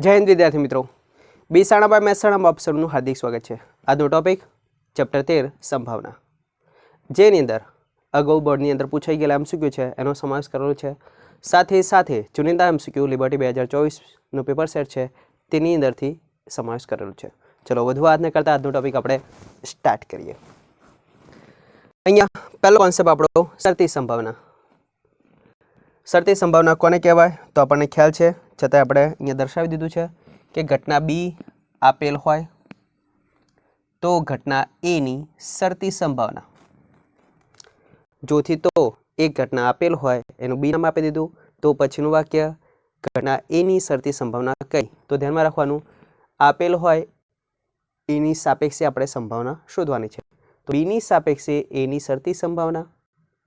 જય હિન્દ વિદ્યાર્થી મિત્રો, બીસાણાબાઈ મહેસાણા આપનું હાર્દિક સ્વાગત છે। આજનો ટોપિક ચેપ્ટર 13 સંભાવના, જેની અંદર અગાઉ બોર્ડની અંદર પૂછાઈ ગયેલા એમસીક્યુ છે એનો સમાવેશ કરેલો છે। સાથે સાથે ચુનિંદા એમસીક્યુ લિબર્ટી 2024નું પેપર સેટ છે તેની અંદરથી સમાવેશ કરેલો છે। ચલો વધુ વાત ન કરતા આજનો ટોપિક આપણે સ્ટાર્ટ કરીએ। અહીંયા પહેલો કોન્સેપ્ટ આપણો શરતી સંભાવના। શરતી સંભાવના કોને કહેવાય તો આપણને ખ્યાલ છે, છતાં આપણે અહીંયા દર્શાવી દીધું છે કે ઘટના બી આપેલ હોય તો ઘટના એની શરતી સંભાવના, જોથી તો એક ઘટના આપેલ હોય એનું બી નામ આપી દીધું, તો પછીનું વાક્ય ઘટના એની શરતી સંભાવના કઈ, તો ધ્યાનમાં રાખવાનું આપેલ હોય એની સાપેક્ષે આપણે સંભાવના શોધવાની છે। તો બીની સાપેક્ષે એની શરતી સંભાવના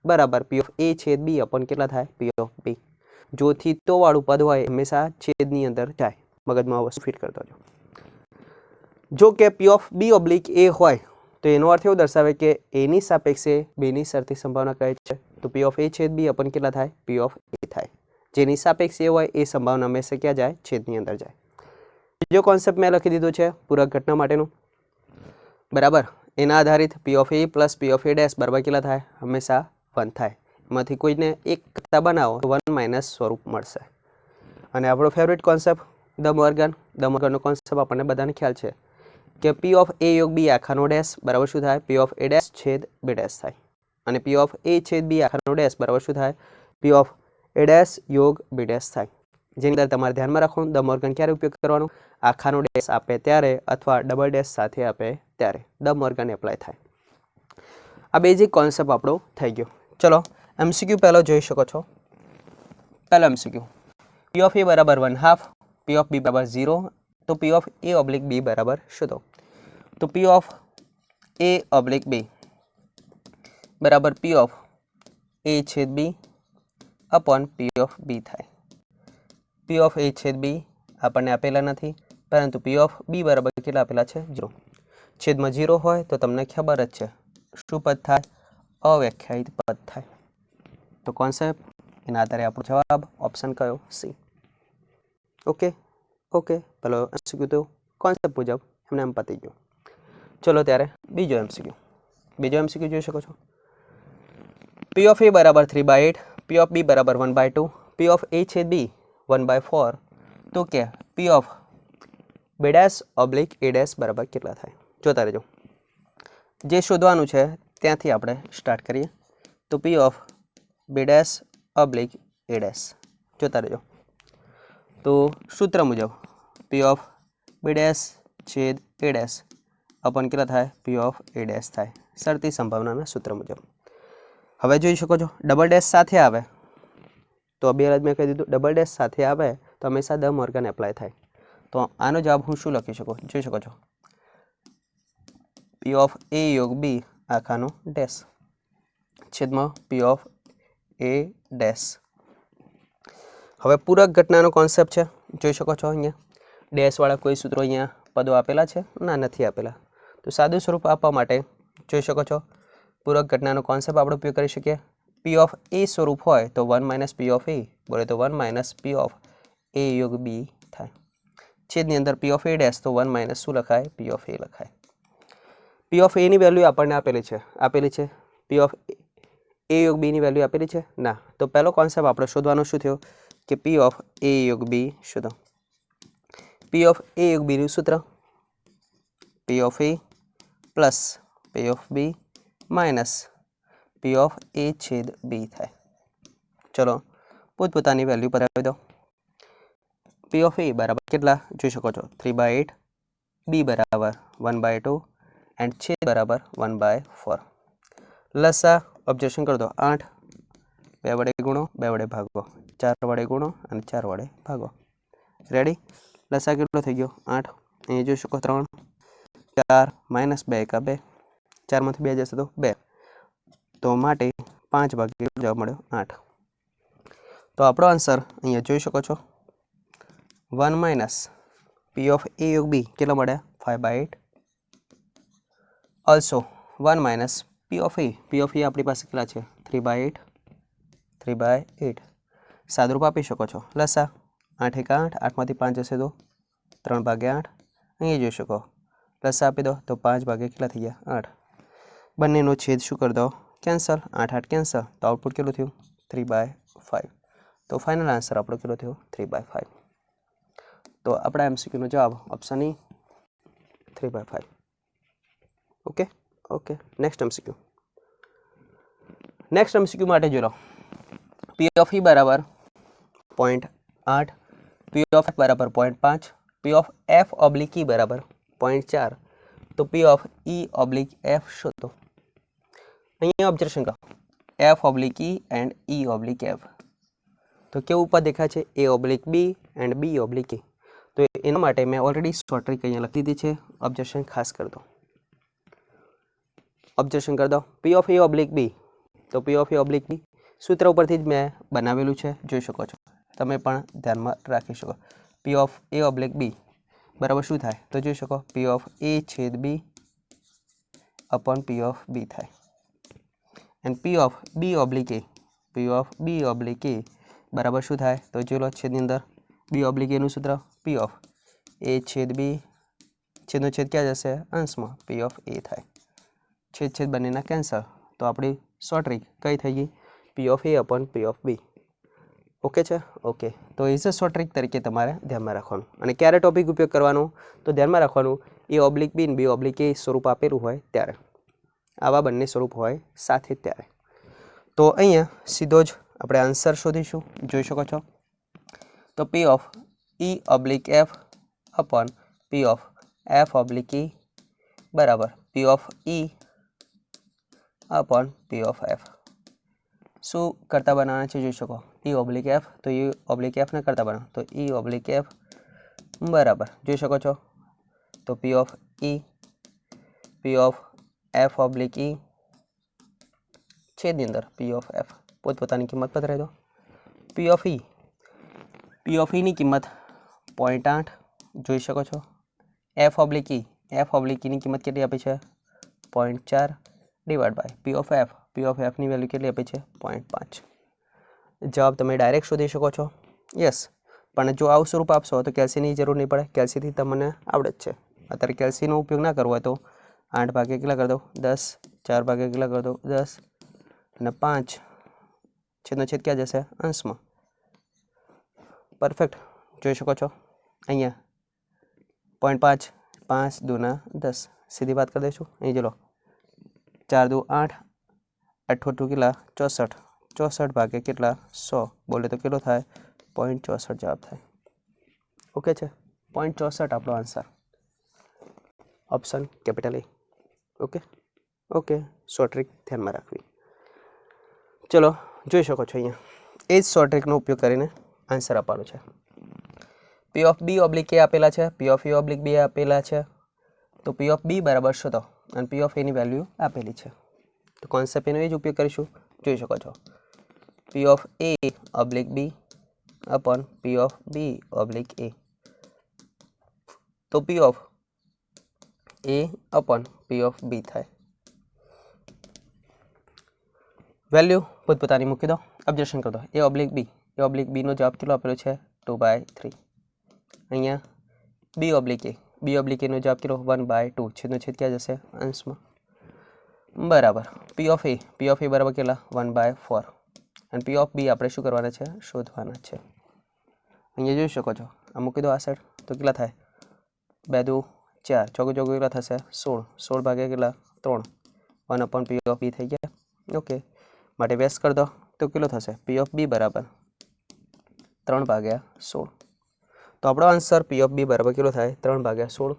બરાબર પી ઓફ એ છેદ બી અપોન કેટલા થાય પી ઓફ બી। જોથી તો વાળું પદ હોય હંમેશા છેદની અંદર જાય, મગજમાં વસ્તુ ફિટ કરતો જો। જો કે પી ઓફ બી ઓબ્લિક એ હોય તો એનો અર્થ એવો દર્શાવે કે એની સાપેક્ષે બેની શરતી સંભાવના કહે છે, તો પી ઓફ એ છેદ બી અપોન કેટલા થાય પી ઓફ એ થાય। જેની સાપેક્ષે હોય એ સંભાવના હંમેશા ક્યાં જાય છેદની અંદર જાય। બીજો કોન્સેપ્ટ મેં લખી દીધો છે પૂરક ઘટના માટેનું, બરાબર। એના આધારિત પી of A plus P of A dash બરાબર કેટલા થાય હંમેશા 1 થાય। એમાંથી કોઈને એક કરતા બનાવો તો 1 માઇનસ સ્વરૂપ મળશે। અને આપણો ફેવરેટ કોન્સેપ્ટ દ મોર્ગનનો કોન્સેપ્ટ આપણને બધાને ખ્યાલ છે કે પી ઓફ એ યોગ બી આખાનો ડેશ બરાબર શું થાય પી ઓફ એ ડેશ છેદ બી ડેશ થાય। અને પી ઓફ એ છેદ બી આખાનો ડેશ બરાબર શું થાય પી ઓફ એ ડેશ યોગ બી ડેશ થાય। જેની અંદર તમારે ધ્યાનમાં રાખવાનું દ મોર્ગન ક્યારે ઉપયોગ કરવાનો, આખાનો ડેશ આપે ત્યારે અથવા ડબલ ડેશ સાથે આપે ત્યારે દ મોર્ગન એપ્લાય થાય। આ બેઝિક કોન્સેપ્ટ આપણો થઈ ગયો। ચલો એમસીક્યુ પહેલો જોઈ શકો છો। પહેલો એમસીક્યુ પી ઓફ એ બરાબર 1/2, પી ઓફ બી બરાબર 0, તો P of A oblique B બરાબર શોધો। તો P of A oblique B બરાબર પી ઓફ એ છેદ B upon P of B થાય। પી ઓફ એ છેદ બી આપણને આપેલા નથી, પરંતુ પી ઓફ બી બરાબર કેટલા આપેલા છે 0। છેદમાં 0 હોય તો તમને ખબર જ છે શું પદ થાય અવ્યાખ્યાયિત પદ થાય। તો કોન્સેપ્ટ એના આધારે આપણો જવાબ ઓપ્શન કયો સી। ઓકે પેલો એમસીક્યુ તો કોન્સેપ્ટ મુજબ એમને એમ પતી ગયો। ચલો ત્યારે બીજો એમસીક્યુ જોઈ શકો છો। પી ઓફ એ બરાબર 3/8, પી ઓફ બી બરાબર 1/2, પી ઓફ એ છેદ બી 1/4, તો કે P of B dash oblique A dash બરાબર કેટલા થાય જોતા રહેજો। જે શોધવાનું છે ત્યાંથી આપણે સ્ટાર્ટ કરીએ। તો P of B dash oblique A dash જોતા રહેજો। તો સૂત્ર મુજબ પી ઓફ બી ડેશ છેદ એ ડેશ અપોન કેટલા થાય પી ઓફ એ ડેશ થાય, શરતી સંભાવનાના સૂત્ર મુજબ। હવે જોઈ શકો છો ડબલ ડેશ સાથે આવે તો બે મેં કહી દીધું ડબલ ડેશ સાથે આવે તો હંમેશા દ મોર્ગન એપ્લાય થાય। તો આનો જવાબ હું શું લખી શકું જોઈ શકો છો પી ઓફ એ યોગ બી આખાનો ડેશ છેદમાં પી ઓફ એ ડેશ। હવે પૂરક ઘટનાનો કોન્સેપ્ટ છે જોઈ શકો છો। અહીંયા ડેશવાળા કોઈ સૂત્રો અહીંયા પદો આપેલા છે ના નથી આપેલા, તો સાદું સ્વરૂપ આપવા માટે જોઈ શકો છો પૂરક ઘટનાનો કોન્સેપ્ટ આપણે ઉપયોગ કરી શકીએ। પી ઓફ એ સ્વરૂપ હોય તો 1 માઇનસ પી ઓફ એ બોલે તો 1 માઇનસ પી ઓફ એ યોગ બી થાય। છેદની અંદર પી ઓફ એ ડેશ તો 1 માઇનસ શું લખાય પી ઓફ એ લખાય। પી ઓફ એની વેલ્યુ આપણને આપેલી છે પી ઓફ એ યોગ બીની વેલ્યુ આપેલી છે ના, તો પહેલો કોન્સેપ્ટ આપણે શોધવાનો શું થયો કે પી ઓફ એ યોગ બી શોધો। પી ઓફ એ યોગ બીનું સૂત્ર P of A plus P of B minus P of A છેદ બી થાય। ચલો પોતપોતાની વેલ્યુ બતાવી દો। પી ઓફ એ બરાબર કેટલા જોઈ શકો છો 3/8, બી બરાબર 1/2 એન્ડ છેદ બરાબર 1/4। લસા ઓબ્ઝર્વેશન કરી દો 8, 2 વડે ગુણો 2 વડે ભાગો, 4 વડે ગુણો અને 4 વડે ભાગો। રેડી, લસા કેટલો થઈ ગયો 8, અહીં જોઈ શકો 3, 4 માઇનસ 2 એકા 2, 4 માંથી 2 જશે તો 2, તો માટે 5 ભાગ્યા જવાબ મળ્યો 8। તો આપણો આન્સર અહીંયા જોઈ શકો છો 1 માઇનસ પી ઓફ એ યોગ બી કેટલા મળ્યા 5/8, ઓલ્સો 1 માઇનસ પી ઓફ એ આપણી પાસે કેટલા છે 3/8 સાદુરૂપ આપી શકો છો। લસા 8 એકા 8, 8 માંથી 5 જશે તો 3/8 અહીંયા જોઈ શકો પ્લસ આપી દો તો 5 કેટલા થઈ ગયા 8 બંનેનો છેદ શું કરી દો કેન્સલ 8 8 કેન્સલ તો આઉટપુટ કેટલું થયું 3/5 તો ફાઇનલ આન્સર આપણો કેટલો થયો 3/5 તો આપણા એમસીક્યુનો જવાબ option E 3/5 okay okay next MCQ માટે જો લો P of E બરાબર 0.8 P of F બરાબર 0.5 P of F oblique E બરાબર 0.4 તો P of E oblique F શોધો અહીંયા ઓબ્ઝર્વેશન કરો F oblique E and E oblique F તો કેવું ઉપર દેખાય છે A oblique B and B oblique E તો એના માટે મેં ઓલરેડી શોર્ટ ટ્રિક અહીંયા લખી દીધી છે ઓબ્ઝર્વેશન ખાસ કરી દો ઓબ્ઝર્વેશન કરી દો P of A oblique B તો P of A oblique B સૂત્ર ઉપરથી જ મેં બનાવેલું છે જોઈ શકો છો તમે પણ ધ્યાનમાં રાખી શકો P of A oblique B બરાબર શું થાય તો જોઈ શકો P of A છેદ B upon P of B થાય and P of B oblique A P of B oblique A બરાબર શું થાય તો જોઈ લો છેદની અંદર B oblique A નું સૂત્ર P of A છેદ B છેદનો છેદ ક્યાં જશે અંશમાં P of A થાય છેદ બંનેના કેન્સલ તો આપણી શોર્ટ ટ્રિક કઈ થઈ ગઈ P of A upon P of B okay છે ઓકે તો ઇઝ અ શોર્ટ ટ્રિક તરીકે તમારે ધ્યાનમાં રાખવાનું અને ક્યારે ટોપિક ઉપયોગ કરવાનો તો ધ્યાનમાં રાખવાનું A oblique B અને B oblique A સ્વરૂપ આપેલું હોય ત્યારે આવા બંને સ્વરૂપ હોય સાથે ત્યારે તો અહીંયા સીધો જ આપણે આન્સર શોધીશું જોઈ શકો છો તો P of E oblique F upon P of F oblique E બરાબર P of E upon P of F શું કરતા બનાવવાના છે જોઈ શકો E oblique F તો E oblique F ને કરતા બનાવો તો E oblique F બરાબર જોઈ શકો છો તો P of E P of F oblique E છેદની અંદર P of F પોતપોતાની કિંમત પધરાવી દો P of E ની કિંમત 0.8 જોઈ શકો છો F oblique E ની કિંમત કેટલી આપી છે 0.4 divide by P of F ની વેલ્યુ કેટલી આપી છે 0.5 જવાબ તમે ડાયરેક્ટ શોધી શકો છો યસ પણ જો આવું સ્વરૂપ આપશો તો કેલ્સીની જરૂર નહીં પડે કેલ્સીથી તમને આવડે જ છે અત્યારે કેલ્સીનો ઉપયોગ ના કરવો હોય તો 8 કેટલા કરી દો 10 4 કેટલા કરી દો 10 અને 5 છેદનો છેદ ક્યાં જશે અંશમાં પરફેક્ટ જોઈ શકો છો અહીંયા 0.5 5 દુના 10 સીધી વાત કરી દઈશું અહીં ચલો 4 દુ 8 8 કેટલા 64 કેટલા 100 બોલે તો કેટલો થાય 0.64 જવાબ થાય ઓકે છે 0.64 આપણો answer option capital A okay okay short trick ધ્યાનમાં રાખવી ચલો જોઈ શકો છો અહીંયા એ જ શોર્ટ ટ્રિકનો ઉપયોગ કરીને આન્સર આપવાનો છે P of B oblique A આપેલા છે P of A oblique B આપેલા છે તો P of B બરાબર શોધો અને P of A ની વેલ્યુ આપેલી છે તો કોન્સેપ્ટ એનો એ જ ઉપયોગ કરીશું જોઈ શકો છો P of A oblique B upon P of B oblique A તો P of A upon P of B થાય વેલ્યુ પોતપોતાની મૂકી દો ઓબ્ઝર્વેશન કરી દો A oblique B નો જવાબ કેટલો આપેલો છે 2/3 અહીંયા B oblique A નો જવાબ કેટલો 1/2 છેદનો છેદ ક્યાં જશે અંશમાં બરાબર P of A બરાબર કેટલા 1/4 અને P of B આપણે શું કરવાના છે શોધવાના છે અહીંયા જોઈ શકો છો આ મૂકી દો આ સાઈડ તો કેટલા થાય 2 દુ 4 ચોગુ કેટલા થશે 16 ભાગ્યા કેટલા 3 1/P of B થઈ ગયા ઓકે માટે વેસ્ટ કરી દો તો કેટલો થશે P of B બરાબર 3/16 તો આપણો આન્સર P of B બરાબર કેટલો થાય 3/16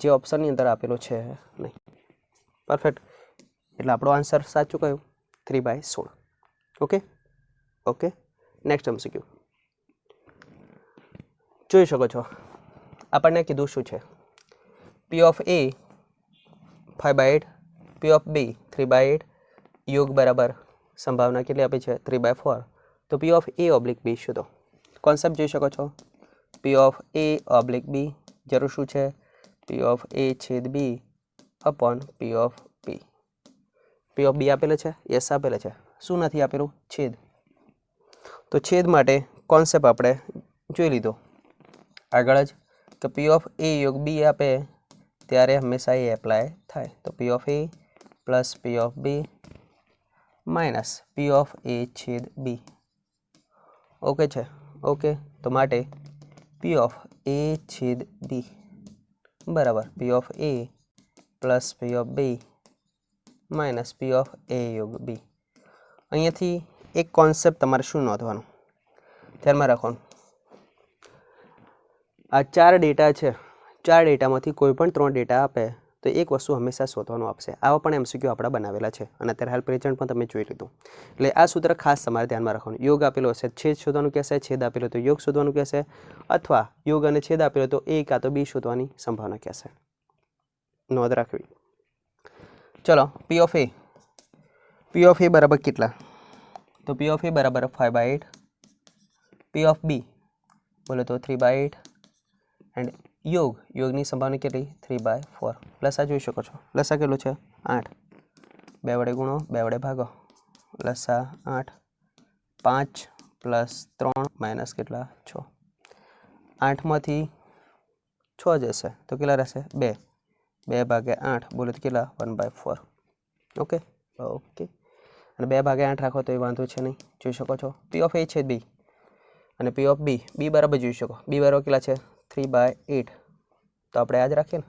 જે ઓપ્શનની અંદર આપેલો છે નહીં પરફેક્ટ એટલે આપણો આન્સર સાચું કયું 3/16 ઓકે ઓકે નેક્સ્ટ એમસીક્યુ જોઈ શકો છો આપણને કીધું શું છે P of A 5/8 P of B 3/8 યોગ બરાબર સંભાવના કેટલી આપી છે 3/4 તો P of A oblique B શોધો કોન્સેપ્ટ જોઈ શકો છો P of A oblique B જરૂર શું છે P of A છેદ B upon P of B આપેલો છે યસ આપેલો છે શું નથી આપેલું છેદ તો છેદ માટે કોન્સેપ્ટ આપણે જોઈ લીધો આગળ જ કે પી ઓફ એ યોગ બી આપે ત્યારે હંમેશા એ એપ્લાય થાય. તો P of A plus P of B minus P of A છેદ બી. ઓકે છે? ઓકે, તો માટે પી ઓફ એ છેદ બી બરાબર P of A plus P of B minus P of A યોગ બી. અહીંયાથી એક કોન્સેપ્ટ તમારે શું નોંધવાનું, ધ્યાનમાં રાખવાનું. આ 4 ડેટા છે, 4 ડેટામાંથી કોઈ પણ 3 ડેટા આપે તો એક વસ્તુ હંમેશા શોધવાનું આપશે. આવા પણ એમસીક્યુ આપણા બનાવેલા છે અને અત્યારે હાલ પ્રેઝન્ટ પણ તમે જોઈ લીધું. એટલે આ સૂત્ર ખાસ તમારે ધ્યાનમાં રાખવાનું. યોગ આપેલો હશે, છેદ શોધવાનું કહેશે, છેદ આપેલો તો યોગ શોધવાનું કહેશે, અથવા યોગ અને છેદ આપેલો તો એ કાં તો બી શોધવાની સંભાવના કહેશે. નોંધ રાખવી. ચલો, પી ઓફ એ, પી ઓફ એ બરાબર કેટલા? તો પી ઓફ એ બરાબર 5/8. પી ઓફ બી બોલે તો 3/8 એન્ડ યોગની સંભાવના કેટલી? 3/4. લસા જોઈ શકો છો. લસા કેટલો છે? 8. 2 વડે ગુણો, 2 વડે ભાગો. લસા 8. 5 પ્લસ 3 માઇનસ કેટલા? 6. 8માંથી 6 જશે તો કેટલા રહેશે? 2. 2/8 બોલે તો કેટલા? 1/4. Okay okay. અને 2/8 રાખો તો એ વાંધો છે નહીં. જોઈ શકો છો. પી ઓફ એ છે બી અને પી ઓફ બી, બી બરાબર જોઈ શકો. બી બરાબર કેટલા છે? 3/8. તો આપણે આ જ રાખીએ ને,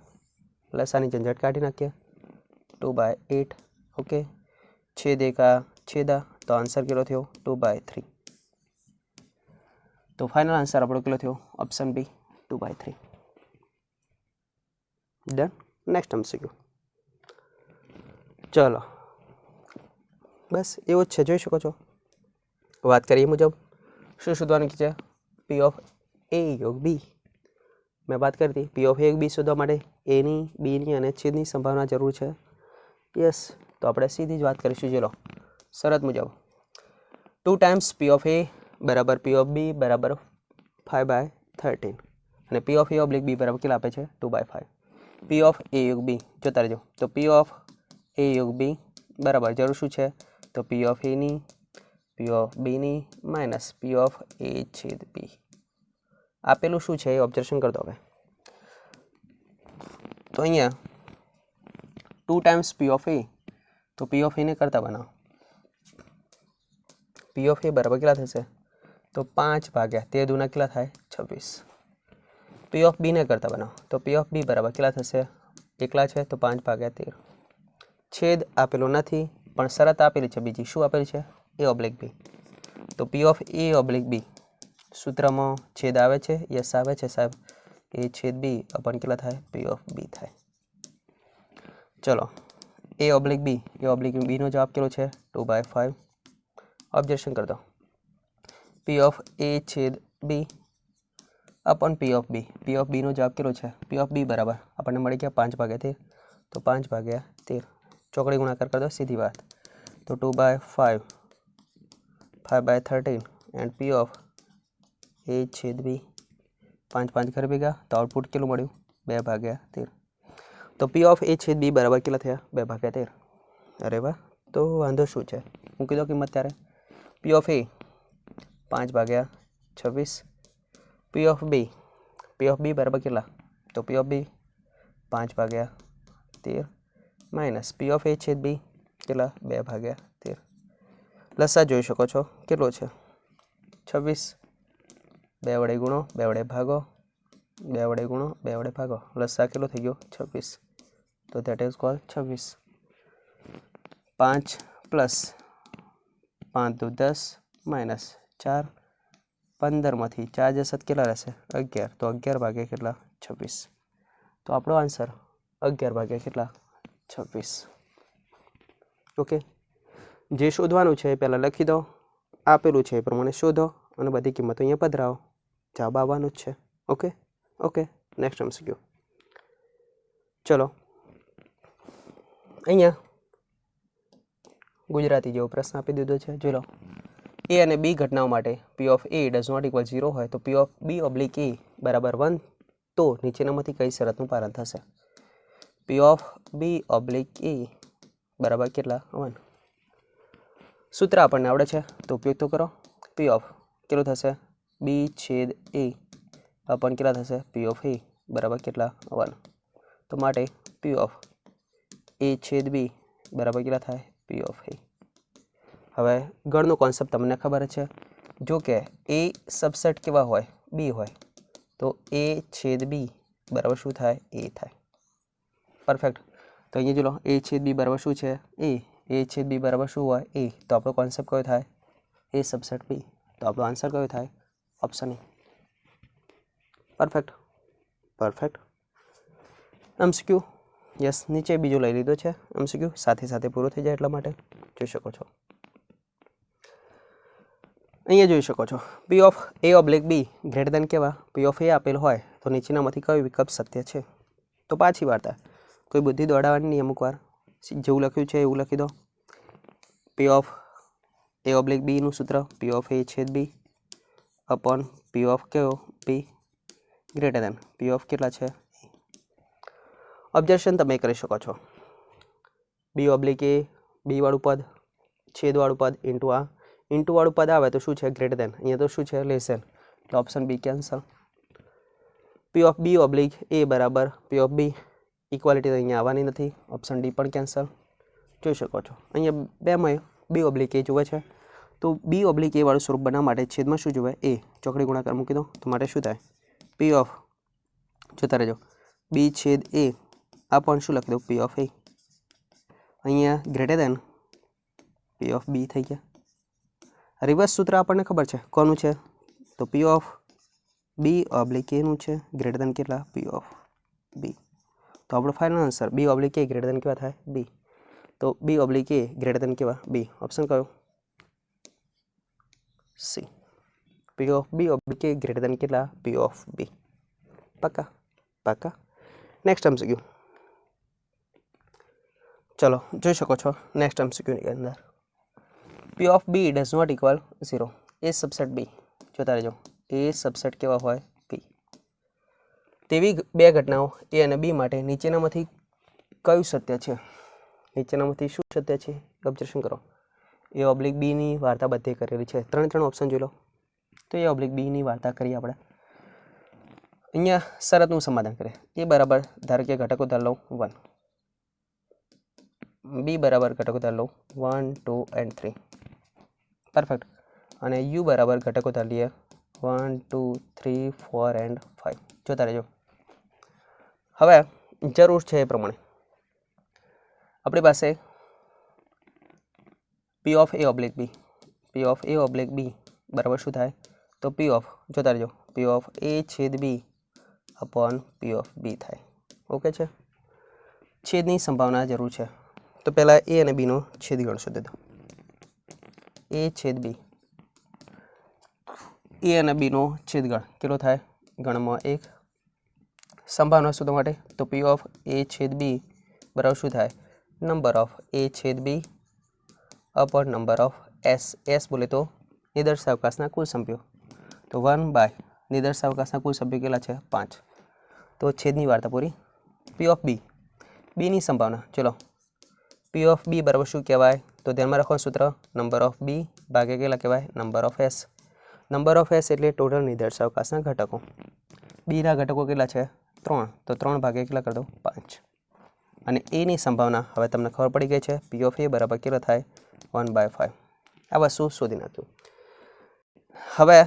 લસાની ઝંઝટ કાઢી નાખીએ. 2/8. ઓકે, છેદ એકા છેદા, તો આન્સર કેટલો થયો? 2/3. તો ફાઇનલ આન્સર આપણો કેટલો થયો? Option B 2/3. Done. Next MCQ. ચલો, બસ એવું જ છે. જોઈ શકો છો. વાત કરીએ મુજબ શું શોધવાનું છે? પી ઓફ એ યોગ બી. મેં વાત કરી હતી પી ઓફ એ બી શોધવા માટે એની, બીની અને છેદની સંભાવના જરૂર છે. યસ, તો આપણે સીધી જ વાત કરીશું. ચલો, શરત મુજબ 2 ટાઈમ્સ પી ઓફ એ બરાબર પી ઓફ બી બરાબર 5/13 અને પી ઓફ એ ઓબ્લિક બી બરાબર કેટલા આપે છે? 2/5. પી ઓફ એ યોગ બી જોતા રહેજો. તો પી ઓફ એ યોગ બી બરાબર જરૂર શું છે? તો પી ઓફ એની, પી ઓફ બીની માઇનસ પી ઓફ એ છેદ બી. આપેલું શું છે એ ઓબ્ઝર્વેશન કરતો. હવે તો અહીંયા 2 ટાઈમ્સ પી ઓફ એ, તો પી ઓફ એને કરતા બનાવો. પી ઓફ એ બરાબર કેટલા થશે? તો 5/13 દુના કેટલા થાય? 26. પી ઓફ બીને કરતા બનાવો. તો પી ઓફ બી બરાબર કેટલા થશે? એકલા છે તો 5/13. છેદ આપેલો નથી પણ શરત આપેલી છે બીજી. શું આપેલી છે? એ ઓબ્લિક બી. તો પી ઓફ એ ઓબ્લિક બી સૂત્રમાં છેદ આવે છે? યસ આવે છે સાહેબ. એ છેદ બી અપન કેટલા થાય? પી ઓફ બી થાય. ચલો, એ ઓબ્લિક બી, એ ઓબ્લિક બીનો જવાબ કેટલો છે? 2/5. ઓબ્ઝર્વેશન કરતો. પી ઓફ એ છેદ બી અપન પી ઓફ બી. પી ઓફ બીનો જવાબ કેટલો છે? પી ઓફ બી બરાબર આપણને મળી ગયા 5/13. તો 5/13 ચોકડી ગુણાકાર કરી દો, સીધી વાત. તો 2/5, 5/13 એન્ડ પી ઓફ એ છેદ બી 5 ઘર ભેગા તો આઉટપુટ કેટલું મળ્યું? 2/13. તો પી ઓફ એ છેદ બી બરાબર કેટલા થયા? 2/13. અરે વાહ, તો વાંધો શું છે? મૂકી દો કિંમત ત્યારે. P of A 5/26. P of B, P of B બરાબર કેટલા? તો P of B 5/13 minus P of A છેદ બી કેટલા? 2/13. લસા જોઈ શકો છો કેટલો છે? 26. 2 વડે ગુણો, 2 વડે ભાગો, 2 વડે ગુણો, 2 વડે ભાગો. લસા કેટલો થઈ ગયો? 26. તો ધેટ ઇઝ કોલ 26. 5 પ્લસ 5 દુ 10 માઇનસ 4, 15માંથી 4 જશે કેટલા રહેશે? 11. તો 11 કેટલા? 26. તો આપણો આન્સર 11 કેટલા? 26. ઓકે, જે શોધવાનું છે એ પહેલાં લખી દો. આપેલું છે એ પ્રમાણે શોધો અને બધી કિંમતો અહીંયા પધરાવો. જવાબ આવવાનો જ છે. Okay okay. Next MCQ. ચલો, અહીંયા ગુજરાતી જેવો પ્રશ્ન આપી દીધો છે. જોઈ લો. એ અને બી ઘટનાઓ માટે P of A does not equal 0 હોય તો P of B oblique A બરાબર 1 તો નીચેનામાંથી કઈ શરતનું પાલન થશે? પી ઓફ બી ઓબ્લિક એ બરાબર કેટલા? 1. સૂત્ર આપણને આવડે છે તો ઉપયોગ તો કરો. પી ઓફ કેટલું થશે? બી છેદ એ અપન કેટલા થશે? પી ઓફ એ બરાબર કેટલા 1. તો માટે પી ઓફ એ છેદ બી બરાબર કેટલા થાય પી ઓફ એ. હવે ગણનો કોન્સેપ્ટ તમને ખબર છે. જો કે એ સબસેટ કેવા હોય બી હોય તો એ છેદ બી બરાબર શું થાય એ થાય. પરફેક્ટ. તો અહીંયા જો લો એ છેદ બી બરાબર શું છે એ છેદ બી બરાબર શું હોય એ. તો આપણો કોન્સેપ્ટ કયો થાય એ સબસેટ બી. તો આપણો આન્સર કયો થાય option A. Perfect. Perfect. MCQ yes નીચે બીજો લઈ લીધો છે એમસીક્યુ સાથે સાથે પૂરો થઈ જાય એટલા માટે જોઈ શકો છો. અહીંયા જોઈ શકો છો P of A oblique B greater than કેવા પી ઓફ એ આપેલ હોય તો નીચેનામાંથી કયો વિકલ્પ સત્ય છે. તો પાછી વાર્તા કોઈ બુદ્ધિ દોડાવવાની નહીં. અમુક વાર જેવું લખ્યું છે એવું લખી દો. પી ઓફ એ ઓબ્લિક બીનું સૂત્ર પી ઓફ એ છેદ બી અપોન પી ઓફ કયો બી ગ્રેટર દેન પી ઓફ કેટલા છે. ઓબ્જેક્શન તમે કરી શકો છો. બી ઓબ્લિક એ બી વાળું પદ છેદવાળું પદ ઇન્ટુ વાળું પદ આવે તો શું છે ગ્રેટર દેન. અહીંયા તો શું છે લેસ દેન. તો option B cancel. P of B oblique A બરાબર પી ઓફ બી ઇક્વાલિટી અહીંયા આવવાની નથી. ઓપ્શન ડી પણ કેન્સલ. જોઈ શકો છો અહીંયા બેમાં બી ઓબ્લિક એ જુએ છે તો બી ઓબ્લિક એ વાળું સ્વરૂપ બનાવવા માટે છેદમાં શું જુએ એ ચોકડી ગુણાકાર મૂકી દો તો માટે શું થાય પી ઓફ જોતા રહેજો બી છેદ એ આ પણ શું લખી દો પી ઓફ એ. અહીંયા ગ્રેટર દેન પી ઓફ બી થઈ ગયા. રિવર્સ સૂત્ર આપણને ખબર છે કોનું છે તો પી ઓફ બી ઓબ્લિક એનું છે ગ્રેટર દેન કેટલા પી ઓફ બી. તો આપણો final answer B oblique A greater than કેવા થાય બી. તો બી ઓબ્લિક એ ગ્રેટર દેન કેવા બી. ઓપ્શન કયો C. P of B oblique A greater than કેટલા પી ઓફ બી. પક્કા પક્કા. નેક્સ્ટ એમસીક્યુ ચલો જોઈ શકો છો નેક્સ્ટ એમસીક્યુની અંદર P of B does not equal 0 A subset B. જોતા રહેજો એ સબસેટ કેવા હોય બી. તેવી બે ઘટનાઓ એ અને બી માટે નીચેનામાંથી કયું સત્ય છે. નીચેનામાંથી શું સત્ય છે ઓબ્ઝર્વેશન કરો. એ ઓબ્લિક બીની વાર્તા બધી કરેલી છે. ત્રણ ઓપ્શન જોઈ લો. તો એ ઓબ્લિક બીની વાર્તા કરીએ આપણે. અહીંયા શરતનું સમાધાન કરીએ. એ બરાબર ધારો કે ઘટકો ધાર લઉં 1 બી બરાબર ઘટકો ધાર લઉં 1 2 and 3. પરફેક્ટ. અને યુ બરાબર ઘટકો ધાર લઈએ 1 2 3 4 and 5. જોતા રહેજો. હવે જરૂર છે એ પ્રમાણે આપણી પાસે P of A oblique B P of A oblique B બરાબર શું થાય તો પી ઓફ જોતા રહેજો પી ઓફ એ છેદ B upon P of B થાય. ઓકે છે. છેદની સંભાવના જરૂર છે તો પહેલાં એ અને બીનો છેદ ગણ શોધી દો. એ છેદ બી એ અને બીનો છેદગણ કેટલો થાય ગણમાં 1. સંભાવના શોધવા માટે તો પી ઓફ એ છેદ બી બરાબર શું થાય નંબર ઓફ એ છેદ B upon number of S. S બોલે તો નિદર્શાવકાશના કુલ સભ્યો તો 1 / નિદર્શાવકાશના કુલ સભ્યો કેટલા છે 5. તો છેદની વાર્તા પૂરી. પી ઓફ બી બીની સંભાવના ચલો પી ઓફ બી બરાબર શું કહેવાય તો ધ્યાનમાં રાખવાનું સૂત્ર નંબર ઓફ બી ભાગ્યા કેટલા કહેવાય number of S. Number of S એટલે ટોટલ નિદર્શાવકાશના ઘટકો. બીના ઘટકો કેટલા છે 3 તો 3 ભાગ્યા કેટલા કરી દો 5. અને એની સંભાવના હવે તમને ખબર પડી ગઈ છે પી ઓફ એ બરાબર કેટલો થાય 1/5. આ વસ્તુ શોધી નાખ્યું. હવે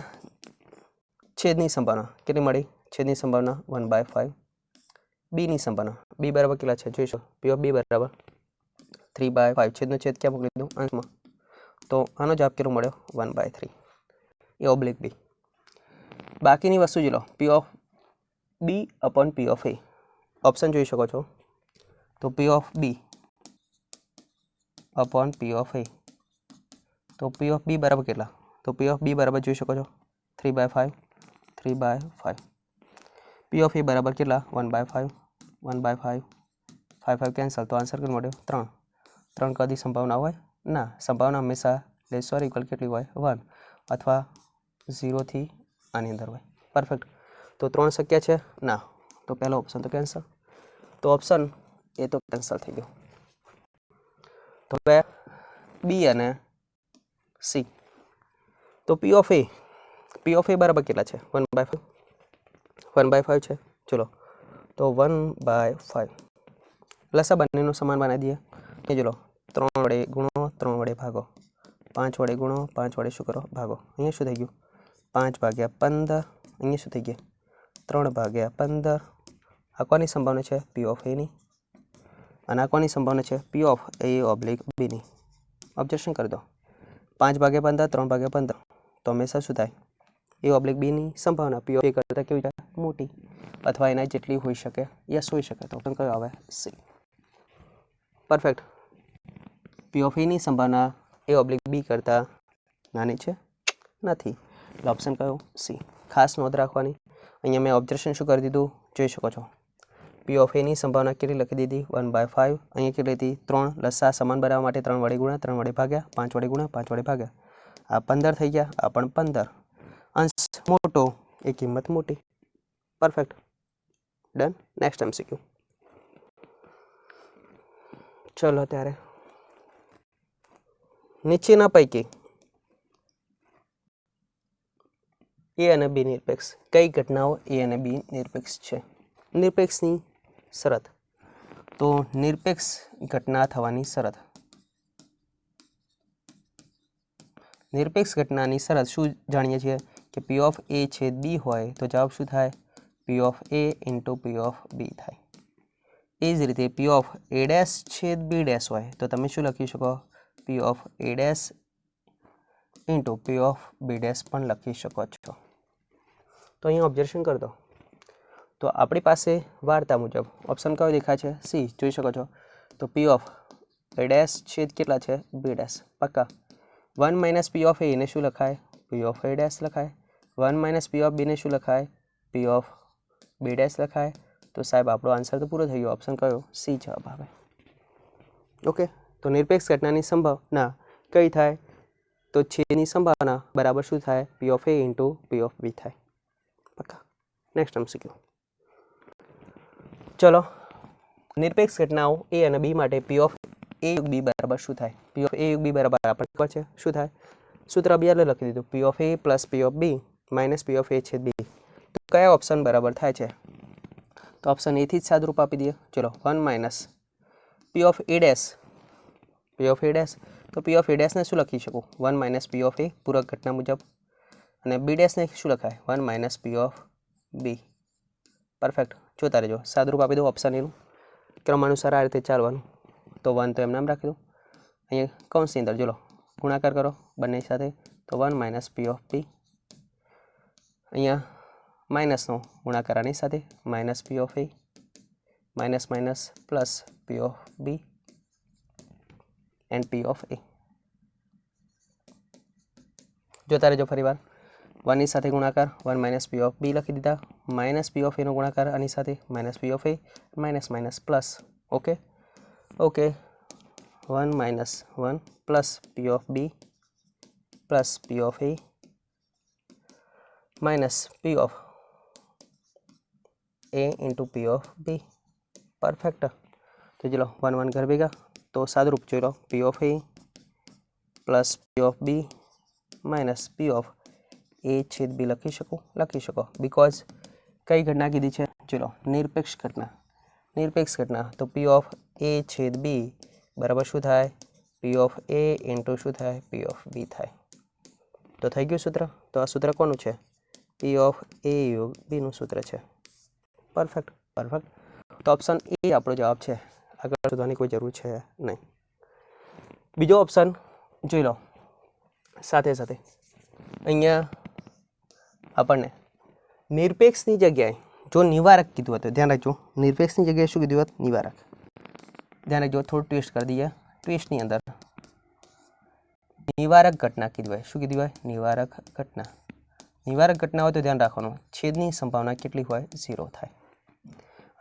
છેદની સંભાવના કેટલી મળી છેદની સંભાવના 1/5. બીની સંભાવના બી બરાબર કેટલા છે જોઈશો પી ઓફ બી બરાબર 3/5. છેદનો છેદ ક્યાં મોકલી દઉં અંશમાં તો આનો જવાબ કેટલો મળ્યો 1/3. A oblique B. બાકીની વસ્તુ જોઈ લો P of B upon P of A. Option જોઈ શકો છો તો P of B upon P of A. તો પી ઓફ બી બરાબર કેટલા તો પી ઓફ બી બરાબર જોઈ શકો છો 3/5 3/5. પી ઓફ એ બરાબર કેટલા 1/5 1/5 5 કેન્સલ તો આન્સર કેટલો મળ્યો 3. 3 કદી સંભાવના હોય ના સંભાવના હંમેશા લેસ ઓર ઇક્વલ કેટલી હોય 1 અથવા 0 થી આની અંદર હોય. પરફેક્ટ. તો 3 શક્ય છે ના તો પહેલો ઓપ્શન તો કેન્સલ. તો ઓપ્શન એ તો કેન્સલ થઈ ગયો. તો હવે બી અને સી. તો પી ઓફ એ બરાબર કેટલા છે 1/5 1/5 છે. ચલો તો 1/5 પ્લસ આ બંનેનો સમાન બનાવી દઈએ. એ જો લો 3 વડે ગુણો 3 વડે ભાગો, 5 વડે ગુણો 5 વડે શું કરો ભાગો. અહીંયા શું થઈ ગયું 5/15. અહીંયા શું થઈ ગયા 3/15. આ કોની સંભાવના છે પી ઓફ એની, અને આ કોની સંભાવના છે પી ઓફ એ ઓબ્લિક બીની. ઓબ્જેક્શન કરી દો. 5/15 3/15 તો હંમેશા શું થાય એ ઓબ્લિક બીની સંભાવના પી ઓફ એ કરતાં કેવી થાય મોટી, અથવા એના જેટલી હોઈ શકે યસ હોઈ શકે. તો ઓપ્શન કયો આવે સી. પરફેક્ટ. પી ઓફ એની સંભાવના એ ઓબ્લિક બી કરતાં નાની છે નથી. એટલે ઓપ્શન કયો સી. ખાસ નોંધ રાખવાની. અહીંયા મેં ઓબ્ઝર્વેશન શું કરી દીધું જોઈ શકો છો. પી ઓફ એની સંભાવના કેટલી લખી દીધી 1/5. અહીંયા કેટલી હતી 3. લસા સમાન બનાવવા માટે 3 વડે ગુણ્યા 3 વડે ભાગ્યા, 5 વડે ગુણ્યા 5 વડે ભાગ્યા. આ 15 થઈ ગયા, આ પણ 15. અંશ મોટો એ કિંમત મોટી. પરફેક્ટ. ડન. Next MCQ. ચલો ત્યારે નીચેના પૈકી એ અને બી નિરપેક્ષ કઈ ઘટનાઓ એ અને બી નિરપેક્ષ છે? નિરપેક્ષની શરત. તો નિરપેક્ષ ઘટના થવાની શરત. નિરપેક્ષ ઘટનાની શરત શું જાણીએ છીએ કે પી ઓફ એ છેદ બી હોય તો જવાબ શું થાય P of A into P of B થાય. એ જ રીતે પી ઓફ એ ડેશ છેદ બી ડેશ હોય તો તમે શું લખી શકો P of A dash into P of B dash પણ લખી શકો છો. તો અહીંયા ઓબ્ઝર્વેશન કરી દો. તો આપણી પાસે વાર્તા મુજબ ઓપ્શન કયો દેખાય છે સી જોઈ શકો છો. તો પી ઓફ એ ડેશ છેદ કેટલા છે બી ડેશ પક્કા. 1 માઇનસ પી ઓફ એને શું લખાય પી ઓફ એ ડેશ લખાય. 1 માઇનસ પી ઓફ બીને શું લખાય પી ઓફ બી ડેશ લખાય. તો સાહેબ આપણો આન્સર તો પૂરો થઈ ગયો. ઓપ્શન કયો સી જવાબ આવે. ઓકે. તો નિરપેક્ષ ઘટનાની સંભાવના કઈ થાય તો છેદની સંભાવના બરાબર શું થાય P of A into P of B થાય પક્કા. Next MCQ. ચલો નિરપેક્ષ ઘટનાઓ એ અને બી માટે પી ઓફ એ યુગ બી બરાબર શું થાય પી ઓફ એ યુગ બી બરાબર આપણને ખબર છે શું થાય. સૂત્ર બી એટલે લખી દીધું P of A plus P of B minus P of A છેદ બી. તો કયા ઓપ્શન બરાબર થાય છે? તો ઓપ્શન એથી જ સાદુરૂપ આપી દઈએ. ચલો 1 minus P of A dash P of A dash. તો પી ઓફ એ ડેશને શું લખી શકું 1 માઇનસ પી ઓફ એ પૂરક ઘટના મુજબ, અને બી ડેશને શું લખાય 1 minus P of B. Perfect. જોતા રહેજો સાદુરૂપ આપી દો ઓપ્શન એનું ક્રમાનુસાર આ રીતે ચાલવાનું. તો 1 તો એમ નામ રાખી દો. અહીંયા કૌંસની અંદર ચલો ગુણાકાર કરો બંને સાથે તો 1 માઇનસ પી ઓફ બી. અહીંયા માઇનસનો ગુણાકાર આની સાથે minus P of A minus minus plus P of B and P of A. જોતા રહેજો ફરી વાર 1 ની સાથે ગુણાકાર 1 માઇનસ પી ઓફ બી લખી દીધા, માઇનસ પી ઓફ એનો ગુણાકાર આની સાથે minus P of A minus minus plus. Okay okay 1 minus 1 plus P of B plus P of A minus P of A into P of B. Perfect. તો ચલો 1 1 ઘર ભેગા તો સાદુરૂપ જોઈ લો P of A plus P of B minus P of A છેદ B લખી શકો બિકોઝ કઈ ઘટના કીધી છે ચલો નિરપેક્ષ ઘટના. નિરપેક્ષ ઘટના તો પી ઓફ એ છેદ બી બરાબર શું થાય પી ઓફ એ ઇન્ટુ શું થાય પી ઓફ બી થાય. તો થઈ ગયું સૂત્ર. તો આ સૂત્ર કોનું છે પી ઓફ એ યોગ બીનું સૂત્ર છે. Perfect perfect. તો ઓપ્શન એ આપણો જવાબ છે. આગળ શોધવાની કોઈ જરૂર છે નહીં. બીજો ઓપ્શન જોઈ લો સાથે સાથે. અહીંયા આપણને નિરપેક્ષની જગ્યાએ જો નિવારક કીધું હતું ધ્યાન રાખજો. નિરપેક્ષની જગ્યાએ શું કીધું હતું નિવારક. ધ્યાન રાખજો થોડું ટ્વિસ્ટ કરી દઈએ. ટ્વિસ્ટની અંદર નિવારક ઘટના કીધું હોય શું કીધું હોય નિવારક ઘટના. નિવારક ઘટના હોય તો ધ્યાન રાખવાનું છેદની સંભાવના કેટલી હોય 0 થાય.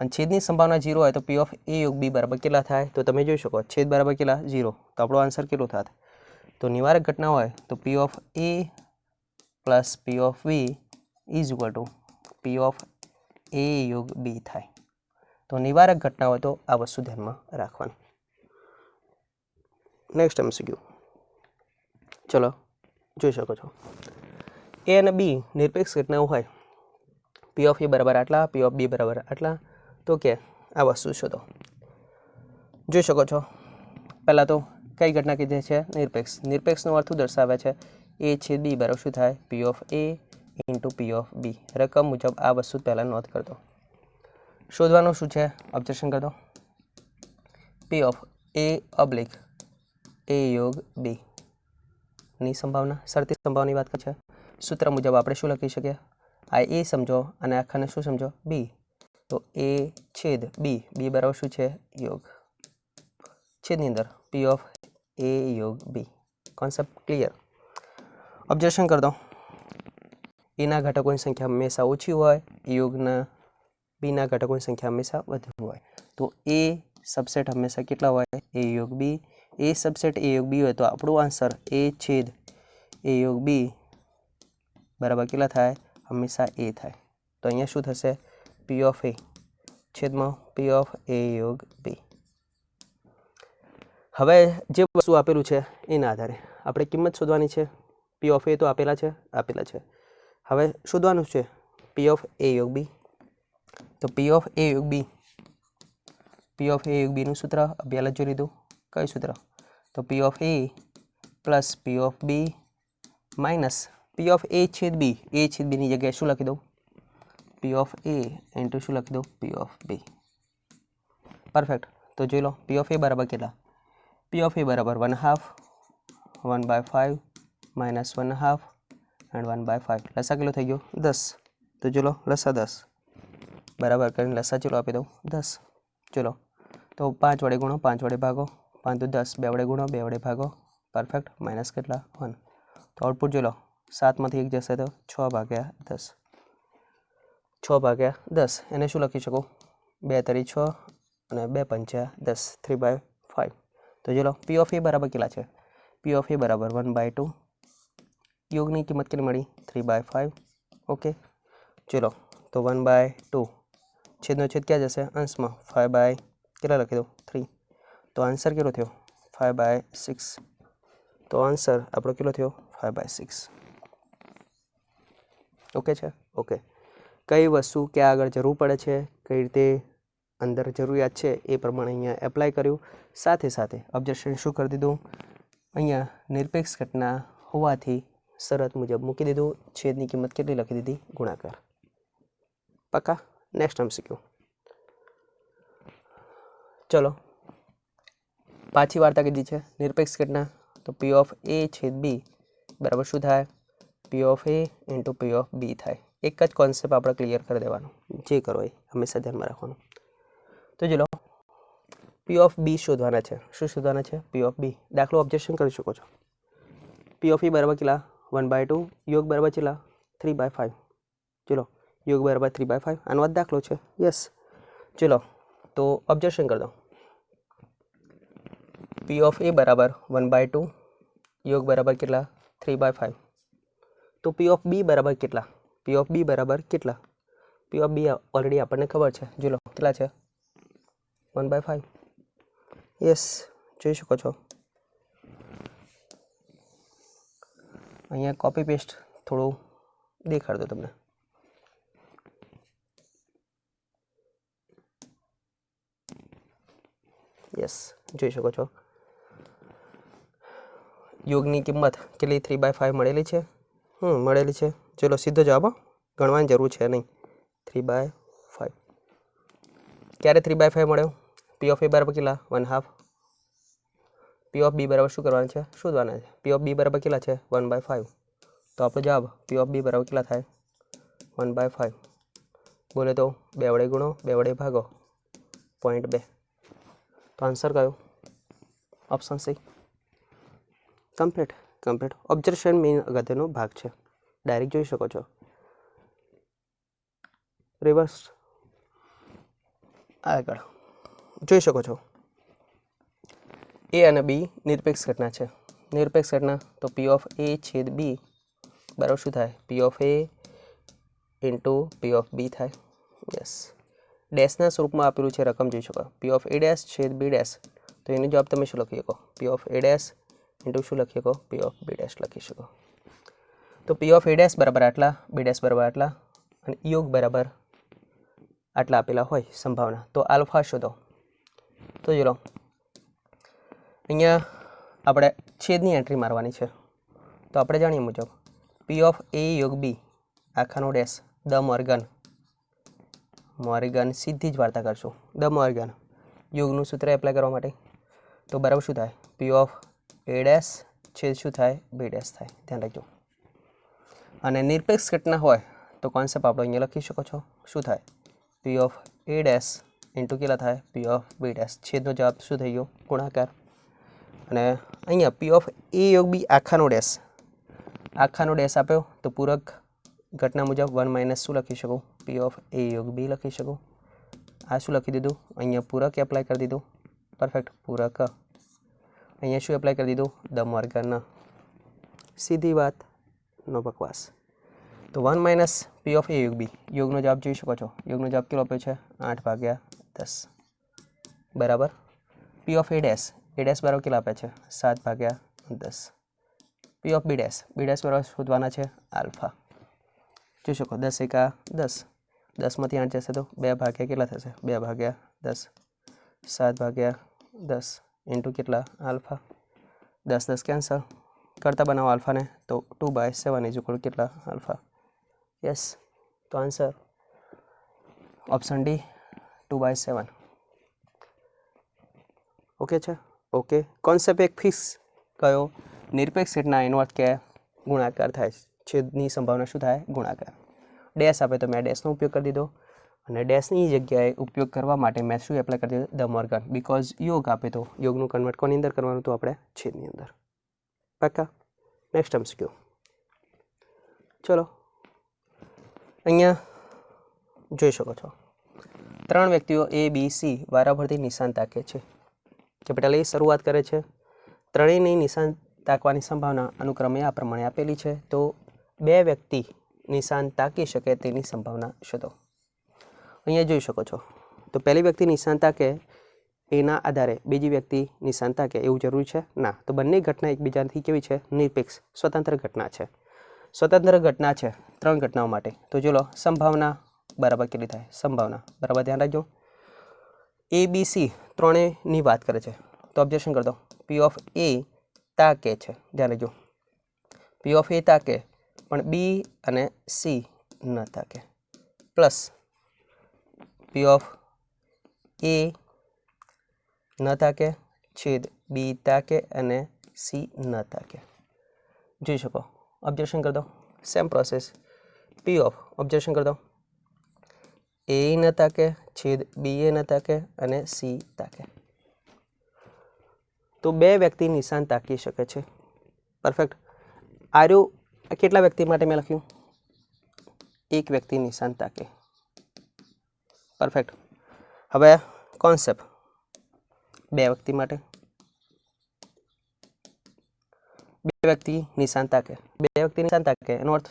અને છેદની સંભાવના 0 હોય તો પી ઓફ એ યોગ બી બરાબર કેટલા થાય તો તમે જોઈ શકો છેદ બરાબર કેટલા 0. તો આપણો આન્સર કેટલો થાય તો નિવારક ઘટના હોય તો P of A plus P of B is equal to P of A યોગ બી થાય. તો નિવારક ઘટના હોય તો આ વસ્તુ ધ્યાનમાં રાખવાનું. Next MCQ. ચલો જોઈ શકો છો એ અને બી નિરપેક્ષ ઘટનાઓ હોય પી ઓફ એ બરાબર આટલા પી ઓફ બી બરાબર આટલા તો કે આ વસ્તુ શોધો. જોઈ શકો છો પહેલાં તો કઈ ઘટના કીધી છે? નિરપેક્ષ. નિરપેક્ષનો અર્થ દર્શાવે છે એ છેદ બી બરાબર શું થાય? P of A into P of B. રકમ મુજબ આ વસ્તુ પહેલાં નોંધ કરતો. શોધવાનું શું છે? ઓબ્ઝર્વેશન કરતો. પી ઓફ એ ઓબ્લિક એ યોગ બી ની સંભાવના, શરતી સંભાવનાની વાત કરે છે. સૂત્ર મુજબ આપણે શું લખી શકીએ? આ એ સમજો અને આખાને શું સમજો? બી. તો એ છેદ બી, બી બરાબર શું છે? યોગ. છેદની અંદર પી ઓફ એ યોગ બી. Concept clear? ઓબ્ઝર્વેશન કરી દો. એના ઘટકોની સંખ્યા હંમેશા ઓછી હોય, યોગના બીના ઘટકોની સંખ્યા હંમેશા વધુ હોય. તો એ સબસેટ હંમેશા કેટલા હોય? એ યોગ બી. એ સબસેટ એ યોગ બી હોય તો આપણું આન્સર એ છેદ એ યોગ બી બરાબર કેટલા થાય? હંમેશા એ થાય. તો અહીંયા શું થશે? પી ઓફ એ છેદમાં પી ઓફ એ યોગ બી. હવે જે વસ્તુ આપેલું છે એના આધારે આપણે કિંમત શોધવાની છે. પી ઓફ એ તો આપેલા છે. હવે શોધવાનું છે પી ઓફ એ યોગ બી. તો પી ઓફ એ યોગ બી, પી ઓફ એ યોગ બીનું સૂત્ર પહેલાં જોઈ લીધું. કયું સૂત્ર? તો P of A plus P of B minus P of A છેદ બી. એ છેદ બીની જગ્યાએ શું લખી દઉં? પી ઓફ એ ઇન્ટુ શું લખી દઉં? P of B. પરફેક્ટ. તો જોઈ લો પી ઓફ એ બરાબર કેટલા? પી ઓફ એ બરાબર 1/2 1/5 માઇનસ 1/2 એન્ડ 1/5. લસા કેટલો થઈ ગયો? 10. તો ચલો લસા 10 બરાબર કરીને લસા ચલો આપી દઉં 10. ચલો તો 5 વડે ગુણો, 5 વડે ભાગો, 5 તો 10, 2 વડે ગુણો, 2 વડે ભાગો. પરફેક્ટ. માઇનસ કેટલા? 1. તો આઉટપુટ જોઈ લો 7માંથી 1 જશે તો 6/10. 6/10 એને શું લખી શકો? 2 તરી 6 અને 2 પંચા 10, 3/5. તો ચલો પી ઓફ એ બરાબર કેટલા છે? પી ઓફ એ બરાબર 1/2. યોગની કિંમત કેટલી મળી? 3/5. ઓકે ચલો તો 1/2 છેદનો છેદ ક્યાં જશે? અંશમાં. 5 કેટલા લખી દઉં? 3. તો આન્સર કેટલો થયો? 5/6. તો આન્સર આપણો કેટલો થયો? 5/6. ઓકે છે? ઓકે. કઈ વસ્તુ ક્યાં આગળ જરૂર પડે છે, કઈ રીતે અંદર જરૂરિયાત છે એ પ્રમાણે અહીંયા એપ્લાય કર્યું. સાથે સાથે ઓબ્ઝર્વેશન શું કરી દીધું? અહીંયા નિરપેક્ષ ઘટના હોવાથી શરત મુજબ મૂકી દીધું. છેદની કિંમત કેટલી લખી દીધી? ગુણાકાર. પક્કા? Next MCQ. ચલો પાછી વાર્તા કીધી છે નિરપેક્ષ ઘટના. તો પી ઓફ એ છેદ બી બરાબર શું થાય? P of A into P of B થાય. એક જ કોન્સેપ્ટ આપણે ક્લિયર કરી દેવાનો. જે કરો એ હંમેશા ધ્યાનમાં રાખવાનું. તો ચલો પી ઓફ બી શોધવાના છે. શું શોધવાના છે? P of B. દાખલો ઓબ્ઝર્વેશન કરી શકો છો. પી ઓફ ઈ બરાબર કેટલા? 1/2. યોગ બરાબર કેટલા? 3/5. ચલો યોગ બરાબર 3/5. આનો જ દાખલો છે. યસ. ચલો તો ઓબ્ઝર્વેશન કરી દો. પી ઓફ એ બરાબર 1/2. યોગ બરાબર કેટલા? 3/5. તો પી ઓફ બી બરાબર કેટલા? પી ઓફ બી બરાબર કેટલા? પી ઓફ બી ઓલરેડી આપણને ખબર છે. જો કેટલા છે? 1/5. યસ જોઈ શકો છો. અહીંયા કોપી પેસ્ટ થોડું દેખાડ દો તમને. યસ જોઈ શકો છો. યોગની કિંમત કેટલી? 3/5 મળેલી છે. મળેલી છે. ચલો સીધો જવાબ, ગણવાની જરૂર છે નહીં. 3/5. ક્યારે 3/5 મળ્યો? પી ઓફ એ બરાબર કેટલા? 1/2. પી ઓફ બી બરાબર શું કરવાનું છે? શોધવાના છે. પી ઓફ બી બરાબર કેટલા છે? 1/5. તો આપણો જવાબ પી ઓફ બી બરાબર કેટલા થાય? 1/5. બોલે તો 2 વડે ગુણો, 2 વડે ભાગો, 0.2. તો આન્સર કયો? Option C. Complete. Observation main અગત્યનો ભાગ છે. ડાયરેક્ટ જોઈ શકો છો. રિવર્સ આગળ જોઈ શકો છો. એ અને બી નિરપેક્ષ ઘટના છે. નિરપેક્ષ ઘટના તો પી ઓફ એ છેદ બી બરાબર શું થાય? P of A into P of B થાય. યસ. ડેશના સ્વરૂપમાં આપેલું છે. રકમ જોઈ શકો. પી ઓફ એ ડેશ છેદ બી ડેશ. તો એનો જવાબ તમે શું લખી શકો? P of A dash into શું લખી શકો? પી ઓફ બી ડેશ લખી શકો. તો પી ઓફ એ ડેશ બરાબર આટલા, બી ડેશ બરાબર આટલા અને યોગ બરાબર આટલા આપેલા હોય સંભાવના, તો આલ્ફા શોધો. તો ચલો અહીંયા આપણે છેદની એન્ટ્રી મારવાની છે. તો આપણે જાણીએ મુજબ પી ઓફ એ યોગ બી આખાનો ડેશ દ મોર્ગન સીધી જ વાર્તા કરશું. દ મોર્ગન યોગનું સૂત્ર એપ્લાય કરવા માટે તો બરાબર શું થાય? પી ઓફ એ ડેશ છેદ શું થાય? બી ડેશ થાય. ધ્યાન રાખજો. અને નિરપેક્ષ ઘટના હોય તો કોન્સેપ્ટ આપણે અહીંયા લખી શકો છો. શું થાય? P of A dash into કેટલા થાય? P of B dash. છેદનો જવાબ શું થઈ ગયો? ગુણાકાર. અને અહીંયા પી ઓફ એ યોગ બી આખાનો ડેશ આપ્યો તો પૂરક ઘટના મુજબ 1 - શું લખી શકું? પી ઓફ એ યોગ બી લખી શકું. આ શું લખી દીધું? અહીંયા પૂરક એપ્લાય કરી દીધું. પરફેક્ટ. પૂરક અહીંયા શું એપ્લાય કરી દીધું? દ મોર્ગન. સીધી વાત, નો બકવાસ. તો 1 - પી ઓફ એ યોગ બી યોગનો જવાબ જોઈ શકો છો. યોગનો જવાબ કેટલો આપ્યો છે? 8/10 બરાબર. પી ઓફ એ ડેશ બરાબર કેટલા આપે છે? 7/10. પી ઓફ બી ડેશ બરાબર શોધવાના છે આલ્ફા. જોઈ શકો 10 × 10 10માંથી 8 જશે તો 2 ભાગ્યા કેટલા થશે? 2/10 7/10 ઇન્ટુ કેટલા? આલ્ફા. 10 કેન્સલ કરતા બનાવો આલ્ફાને તો 2/7 કેટલા? આલ્ફા. યસ. તો આન્સર ઓપ્શન ડી 2/7. ઓકે છે? ઓકે. કોન્સેપ્ટ એક ફિક્સ કયો? નિરપેક્ષ ઘટના, એનો અર્થ કે ગુણાકાર થાય. છેદની સંભાવના શું થાય? ગુણાકાર. ડેશ આપે તો મેં ડેશનો ઉપયોગ કરી દીધો, અને ડેશની જગ્યાએ ઉપયોગ કરવા માટે મેં શું એપ્લાય કરી દીધું? દ મોર્ગન. બિકોઝ યોગ આપે તો યોગનું કન્વર્ટ કોની અંદર કરવાનું? તો આપણે છેદની અંદર. પાકા? Next MCQ. ચલો અહીંયા જોઈ શકો છો 3 વ્યક્તિઓ A, B, C વારાફરતી નિશાન તાકે છે. કેપિટલ A શરૂઆત કરે છે. ત્રણેયની નિશાન તાકવાની સંભાવના અનુક્રમે આ પ્રમાણે આપેલી છે. તો 2 વ્યક્તિ નિશાન તાકી શકે તેની સંભાવના શોધો. અહીંયા જોઈ શકો છો. તો પહેલી વ્યક્તિ નિશાન તાકે એના આધારે બીજી વ્યક્તિ નિશાન તાકે એવું જરૂરી છે? ના. તો બંને ઘટના એકબીજાથી કેવી છે? નિરપેક્ષ સ્વતંત્ર ઘટના છે. સ્વતંત્ર ઘટના છે 3 ઘટનાઓ માટે. તો ચલો સંભાવના બરાબર કેટલી થાય? સંભાવના બરાબર ધ્યાન રાખજો. A, B, C ત્રણેયની વાત કરે છે. તો ઓબ્ઝર્વેશન કરી દો. પી ઓફ એ તાકે છે. ધ્યાન રાખજો. પી ઓફ એ તાકે પણ બી અને સી ન તાકે. પ્લસ પી ઓફ એ ન તાકે છેદ બી તાકે અને સી ન તાકે. જોઈ શકો. ઓબ્ઝર્વેશન કરી દો. Same process. P of observation કરી દો. એ ન તાકે છેદ બી એ ન તાકે અને સી તાકે. તો 2 વ્યક્તિ નિશાન તાકી શકે છે. પરફેક્ટ. આર્યો કેટલા વ્યક્તિ માટે મેં લખ્યું? 1 વ્યક્તિ નિશાન તાકે. પરફેક્ટ. હવે કોન્સેપ્ટ 2 વ્યક્તિ માટે 2 વ્યક્તિ નિશાન તાકે. 2 વ્યક્તિ નિશાન તાકે એનો અર્થ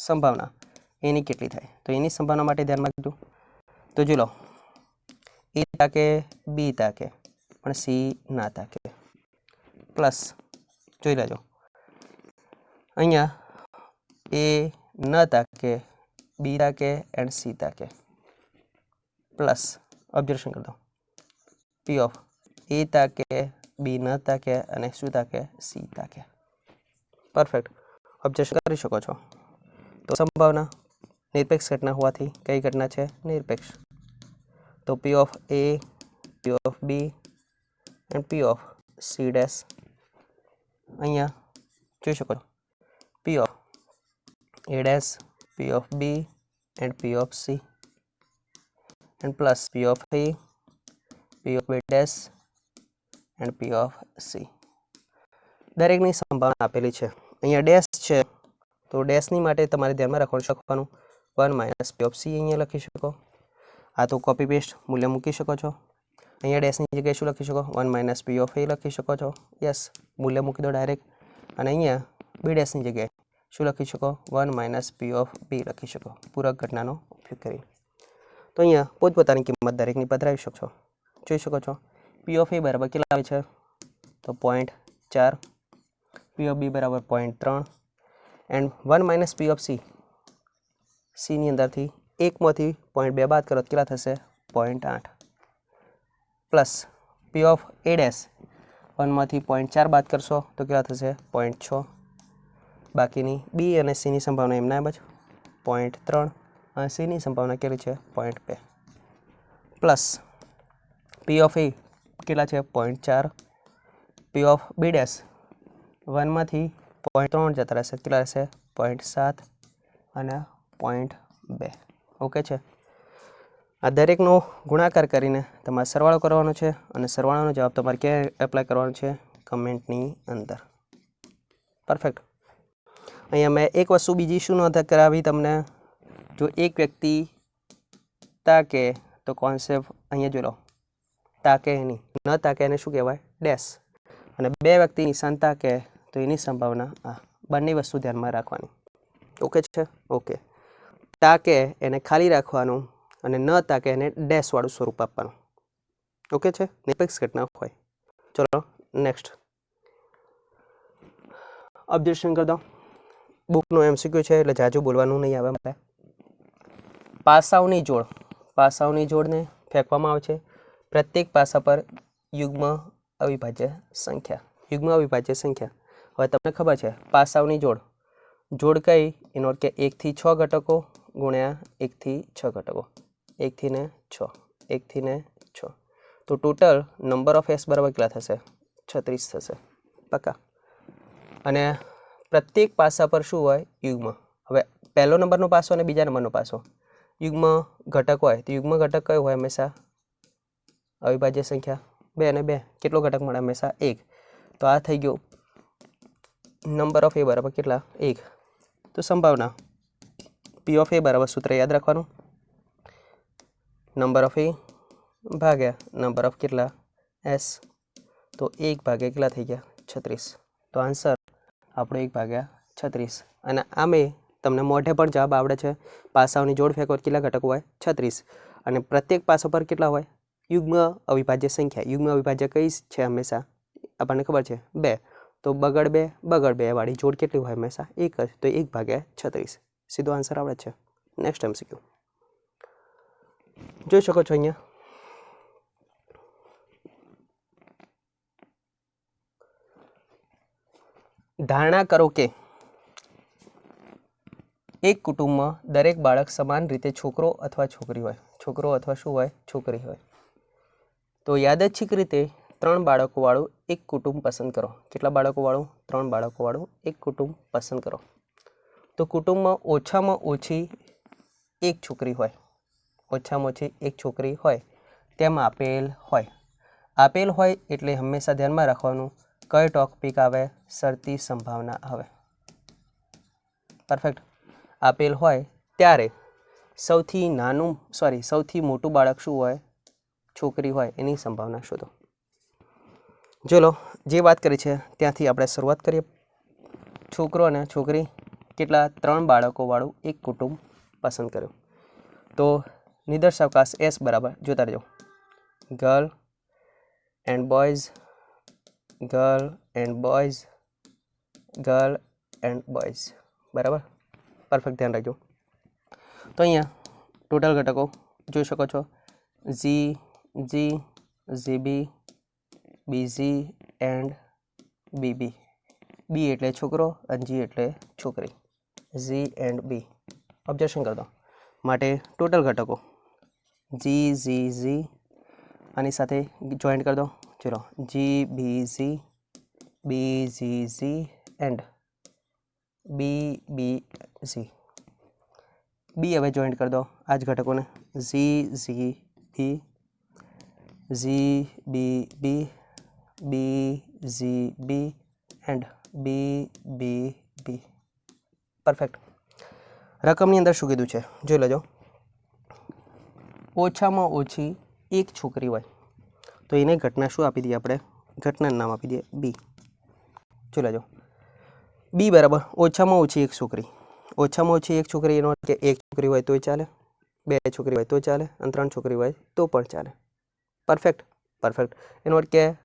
સંભાવના એની કેટલી થાય? તો એની સંભાવના માટે ધ્યાનમાં કીધું તો જો લો એ તાકે બી તાકે પણ સી ના તાકે. પ્લસ જોઈ લેજો અહીંયા એ ન તાકે બી તાકે એન્ડ સી તાકે. પ્લસ ઓબ્ઝર્વેશન કરી દો. પી ઓફ એ તાકે બી ન તાકે અને શું તાકે? સી તાકે. પરફેક્ટ. ઓબ્ઝર્વેશન કરી શકો છો. તો સંભાવના નિરપેક્ષ ઘટના હોવાથી કઈ ઘટના છે? નિરપેક્ષ. તો P of A, P of B and P of C dash અહીંયા જોઈ શકો છો. P of A dash, P of B and P of C and plus P of A, P of B dash and P of C. દરેકની સંભાવના આપેલી છે. અહીંયા dash છે તો ડેશની માટે તમારે ધ્યાનમાં રાખવાનું 1 - પી ઓફ સી અહીંયા લખી શકો. આ તો કોપી પેસ્ટ મૂલ્ય મૂકી શકો છો. અહીંયા ડેશની જગ્યાએ શું લખી શકો? 1 - પી ઓફ એ લખી શકો છો. યસ, મૂલ્ય મૂકી દો ડાયરેક્ટ. અને અહીંયા બી ડેશની જગ્યાએ શું લખી શકો? 1 - પી ઓફ બી લખી શકો પૂરક ઘટનાનો ઉપયોગ કરી. તો અહીંયા પોતપોતાની કિંમત દરેકની પધરાવી શકો છો. જોઈ શકો છો. પી ઓફ એ બરાબર કેટલા આવે છે? તો 0.4. પી ઓફ બી બરાબર 0.3 એન્ડ 1 - પી ઓફ સી. સીની અંદરથી એકમાંથી 0.2 બાદ કરો તો કેટલા થશે 0.8 plus P of A dash 1માંથી 0.4 બાદ કરશો તો કેટલા થશે 0.6 બાકીની બી અને સીની સંભાવના એમના એમ જ 0.3 અને સીની સંભાવના કેટલી છે 0.2 પ્લસ પી ઓફ એ કેટલા છે 0.4 પી ઓફ બી ડેશ 1માંથી 0.3 જતા રહેશે કેટલા રહેશે 0.7 અને 0.2 ઓકે છે આ દરેકનો ગુણાકાર કરીને તમારે સરવાળો કરવાનો છે અને સરવાળાનો જવાબ તમારે ક્યાં એપ્લાય કરવાનો છે કમેન્ટની અંદર પરફેક્ટ અહીંયા મેં એક વસ્તુ બીજી શું નોંધ કરાવી તમને જો એક વ્યક્તિ તાકે તો કોન્સેપ્ટ અહીંયા જોઈ લો તાકે નહીં ન તાકે એને શું કહેવાય ડેશ અને બે વ્યક્તિ નિશાન તાકે તો એની સંભાવના આ બંને વસ્તુ ધ્યાનમાં રાખવાની ઓકે છે ઓકે તાકે એને ખાલી રાખવાનું અને ન તાકે એને ડેશવાળું સ્વરૂપ આપવાનું ઓકે છે નિરપેક્ષ ઘટના હોય ચલો નેક્સ્ટ ઓબ્ઝર્વેશન કરી દો બુકનું એમસીક્યુ છે એટલે જાજુ બોલવાનું નહીં આવે મારે પાસાઓની જોડને ફેંકવામાં આવે છે પ્રત્યેક પાસા પર યુગ્મ અવિભાજ્ય સંખ્યા હવે તમને ખબર છે પાસાઓની જોડ કઈ એનો અર્થ કે 1 થી 6 ઘટકો ગુણ્યા 1 થી 6 ઘટકો 1 થી ને 6 તો ટોટલ નંબર ઓફ એસ બરાબર કેટલા થશે 36 થશે પક્કા અને પ્રત્યેક પાસા પર શું હોય યુગ્મ હવે પહેલો નંબરનો પાસો અને બીજા નંબરનો પાસો યુગ્મ ઘટક હોય તો યુગ્મ ઘટક કયો હોય હંમેશા અવિભાજ્ય સંખ્યા 2 અને 2 કેટલો ઘટક મળે હંમેશા 1 તો આ થઈ ગયો નંબર ઓફ એ બરાબર કેટલા 1 તો સંભાવના પી ઓફ એ બરાબર સૂત્ર યાદ રાખવાનું નંબર ઓફ એ ભાગ્યા નંબર ઓફ કેટલા એસ તો 1 ભાગ્યા કેટલા થઈ ગયા 36 તો આન્સર આપણો 1/36 અને આમે તમને મોઢે પણ જવાબ આવડે છે પાસાઓની જોડ ફેંકો કેટલા ઘટકો હોય 36 અને પ્રત્યેક પાસો પર કેટલા હોય યુગ્મ અવિભાજ્ય સંખ્યા યુગ્મ અવિભાજ્ય કઈ છે હંમેશા આપણને ખબર છે 2 તો બગડ 2 વાળી જોડ કેટલી હોય હંમેશા 1 જ તો 1/36 સીધો આન્સર આવડે છે નેક્સ્ટ એમસીક્યુ જોઈ શકો છો અહીંયા ધારણા કરો કે એક કુટુંબમાં દરેક બાળક સમાન રીતે છોકરો અથવા છોકરી હોય છોકરી હોય તો યાદચ્છિક રીતે 3 બાળકોવાળું એક કુટુંબ પસંદ કરો કેટલા બાળકોવાળું 3 બાળકોવાળું એક કુટુંબ પસંદ કરો તો કુટુંબમાં ઓછામાં ઓછી એક છોકરી હોય તેમ આપેલ હોય એટલે હંમેશા ધ્યાનમાં રાખવાનું કયો ટોપિક આવે શરતી સંભાવના આવે પરફેક્ટ આપેલ હોય ત્યારે સૌથી મોટું બાળક શું હોય છોકરી હોય એની સંભાવના શોધો ચલો જે વાત કરી છે ત્યાંથી આપણે શરૂઆત કરીએ છોકરો અને છોકરી કેટલા 3 બાળકોવાળું એક કુટુંબ પસંદ કર્યું તો નિદર્શાવકાશ એસ બરાબર જોતા રહેજો ગર્લ એન્ડ બોયઝ બરાબર પરફેક્ટ ધ્યાન રાખજો તો અહીંયા ટોટલ ઘટકો જોઈ શકો છો જીબી બીઝી એન્ડ બીબી બી એટલે છોકરો અને જી એટલે છોકરી ઝી એન્ડ બી ઓબ્ઝર્વેશન કરી દો માટે ટોટલ ઘટકો જી આની સાથે જોઈન્ટ કરી દો ચલો GBZ BZZ એન્ડ BBZ બી હવે જોઈન્ટ કરી દો આ જ ઘટકોને ZZB ZBB BZB and BBB perfect રકમની અંદર શું કીધું છે જોઈ લેજો ઓછામાં ઓછી એક છોકરી હોય તો એને ઘટના શું આપી દઈએ આપણે ઘટનાનું નામ આપી દઈએ બી જોઈ લેજો બી બરાબર ઓછામાં ઓછી એક છોકરી એનો કે એક છોકરી હોય તોય ચાલે 2 છોકરી હોય તો ચાલે અને 3 છોકરી હોય તો પણ ચાલે પરફેક્ટ એનો અર્થ કે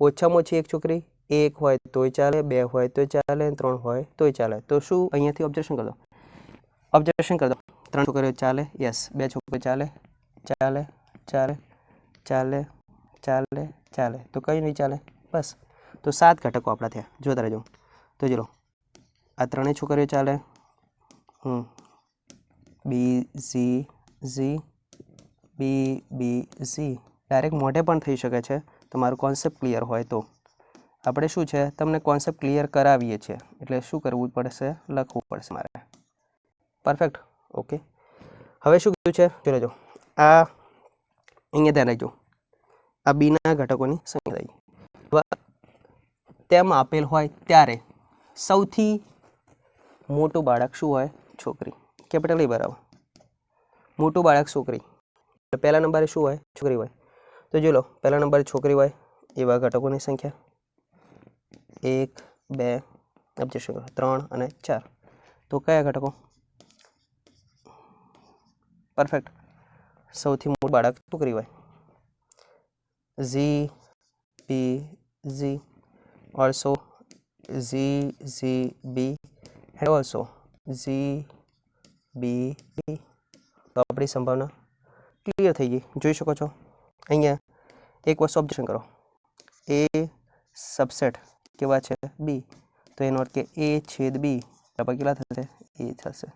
ઓછામાં ઓછી એક છોકરી 1 હોય તોય ચાલે 2 હોય તોય ચાલે 3 હોય તોય ચાલે તો શું અહીંયાથી ઓબ્ઝર્વેશન કરી દો 3 છોકરીઓ ચાલે, યસ 2 છોકરીઓ ચાલે, ચાલે, ચાલે, ચાલે, ચાલે, ચાલે, તો કઈ નહીં ચાલે? બસ. તો 7 ઘટકો આપણા થયા. જોતા રહેજો. તો ચલો આ 3 છોકરીઓ ચાલે, બી ઝી ઝી, બી બી ઝી. ડાયરેક્ટ મોઢે પણ થઈ શકે છે, તમારું કોન્સેપ્ટ ક્લિયર હોય તો. આપણે શું છે, તમને કોન્સેપ્ટ ક્લિયર કરાવીએ છીએ, એટલે શું કરવું પડશે? લખવું પડશે મારે. પરફેક્ટ. ઓકે. હવે શું કીધું છે? ચલો જો આ અહીંયા ધ્યાન રાખજો, આ બીના ઘટકોની સંખ્યા તેમ આપેલ હોય ત્યારે સૌથી મોટું બાળક શું હોય? છોકરી. કેપિટલ એ બરાબર. મોટું બાળક છોકરી, પહેલા નંબરે શું હોય? છોકરી હોય. તો જો લો, પહેલા નંબરે છોકરી હોય એવા ઘટકોની સંખ્યા 1, 2, ઓબ્જેક્શન કરો 3 અને 4. તો કયા ઘટકો? પરફેક્ટ. સૌથી મોટું બાળક છોકરી હોય. G B G, also G G B, and also G B B. તો આપણી સંભાવના ક્લિયર થઈ ગઈ. જોઈ શકો છો અહીંયા એક વસ્તુ ઓબ્ઝર્વેશન કરો, એ સબસેટ કેવા છે? બી. તો એનો અર્થ કે એ છેદ બી બરાબર કેટલા થશે? એ થશે.